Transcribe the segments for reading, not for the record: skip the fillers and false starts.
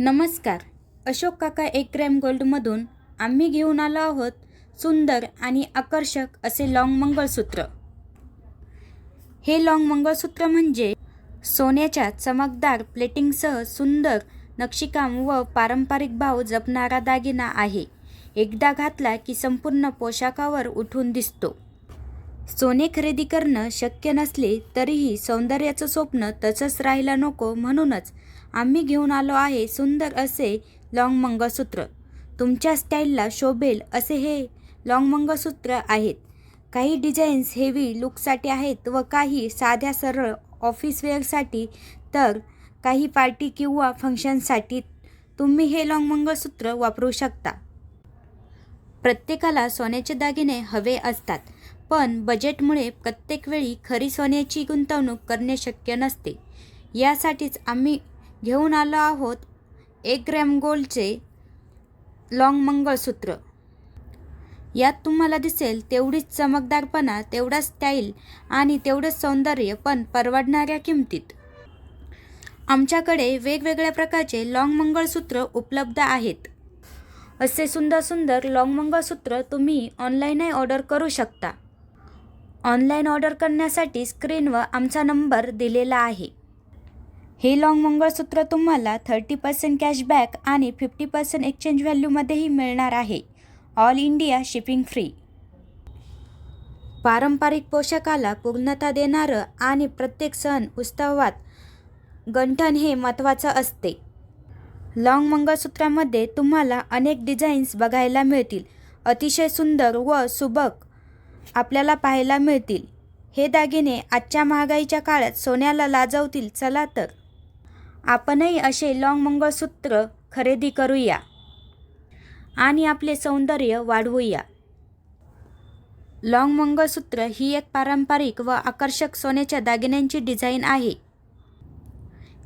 नमस्कार. अशोक काका 1 ग्रॅम गोल्डमधून आम्ही घेऊन आलो आहोत सुंदर आणि आकर्षक असे लॉंग मंगळसूत्र. हे लॉंग मंगळसूत्र म्हणजे सोन्याच्या चमकदार प्लेटिंगसह सुंदर नक्षीकाम व पारंपरिक भाव जपणारा दागिना आहे. एकदा घातला की संपूर्ण पोशाखावर उठून दिसतो. सोने खरेदी करणं शक्य नसले तरीही सौंदर्याचं स्वप्न तसंच राहायला नको, म्हणूनच आम्ही घेऊन आलो आहे सुंदर असे लॉंग मंगळसूत्र. तुमच्या स्टाईलला शोभेल असे हे लॉंग मंगळसूत्र आहेत. काही डिझाईन्स हेवी लुकसाठी आहेत व काही साध्या सरळ ऑफिस वेअरसाठी, तर काही पार्टी किंवा फंक्शनसाठी तुम्ही हे लॉंग मंगळसूत्र वापरू शकता. प्रत्येकाला सोन्याचे दागिने हवे असतात, पण बजेटमुळे प्रत्येक वेळी खरी सोन्याची गुंतवणूक करणे शक्य नसते. यासाठीच आम्ही घेऊन आलो आहोत 1 ग्रॅम गोल्डचे लॉंग मंगळसूत्र. यात तुम्हाला दिसेल तेवढीच चमकदारपणा, तेवढा स्टाईल आणि तेवढंच सौंदर्य, पण परवडणाऱ्या किमतीत. आमच्याकडे वेगवेगळ्या प्रकारचे लॉंग मंगळसूत्र उपलब्ध आहेत. असे सुंदर सुंदर लॉंग मंगळसूत्र तुम्ही ऑनलाईनही ऑर्डर करू शकता. ऑनलाईन ऑर्डर करण्यासाठी स्क्रीनवर आमचा नंबर दिलेला आहे. हे लॉंग मंगळसूत्र तुम्हाला 30% कॅशबॅक आणि 50% एक्सचेंज व्हॅल्यूमध्येही मिळणार आहे. All India shipping free. पारंपरिक पोशाखाला पूर्णता देणारं आणि प्रत्येक सण उत्सवात गंठण हे महत्त्वाचं असते. लॉंग मंगळसूत्रामध्ये तुम्हाला अनेक डिझाईन्स बघायला मिळतील. अतिशय सुंदर व सुबक आपल्याला पाहायला मिळतील. हे दागिने आजच्या महागाईच्या काळात सोन्याला लाजवतील. चला तर आपणही असे लॉंग मंगळसूत्र खरेदी करूया आणि आपले सौंदर्य वाढवूया. लॉंग मंगळसूत्र ही एक पारंपरिक व आकर्षक सोन्याच्या दागिन्यांची डिझाईन आहे.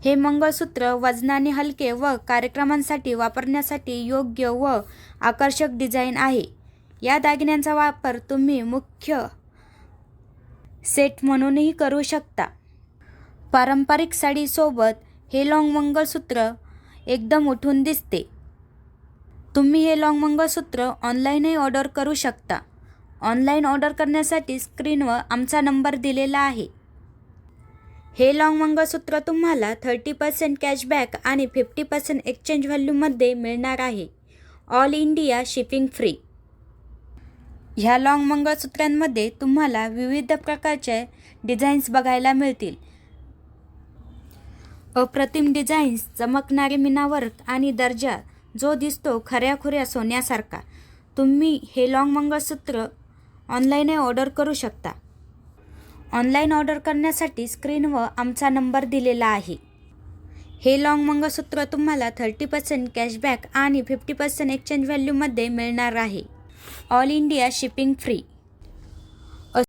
हे मंगळसूत्र वजनाने हलके व कार्यक्रमांसाठी वापरण्यासाठी योग्य व आकर्षक डिझाईन आहे. या दागिन्यांचा वापर तुम्ही मुख्य सेट म्हणूनही करू शकता. पारंपरिक साडीसोबत हे लॉंग मंगळसूत्र एकदम उठून दिसते. तुम्ही हे लॉंग मंगळसूत्र ऑनलाईनही ऑर्डर करू शकता. ऑनलाईन ऑर्डर करण्यासाठी स्क्रीनवर आमचा नंबर दिलेला आहे. हे लॉंग मंगळसूत्र तुम्हाला 30% कॅशबॅक आणि 50% एक्सचेंज व्हॅल्यूमध्ये मिळणार आहे. All India shipping free. ह्या लॉंग मंगळसूत्रांमध्ये तुम्हाला विविध प्रकारचे डिझाईन्स बघायला मिळतील. अप्रतिम डिझाईन्स, चमकणारे मीनावर्क आणि दर्जा जो दिसतो खऱ्याखुऱ्या सोन्यासारखा. तुम्ही हे लॉंग मंगळसूत्र ऑनलाईनही ऑर्डर करू शकता. ऑनलाईन ऑर्डर करण्यासाठी स्क्रीनवर आमचा नंबर दिलेला आहे. हे लॉंग मंगळसूत्र तुम्हाला 30% कॅशबॅक आणि 50% एक्सचेंज व्हॅल्यूमध्ये मिळणार आहे. All India shipping free.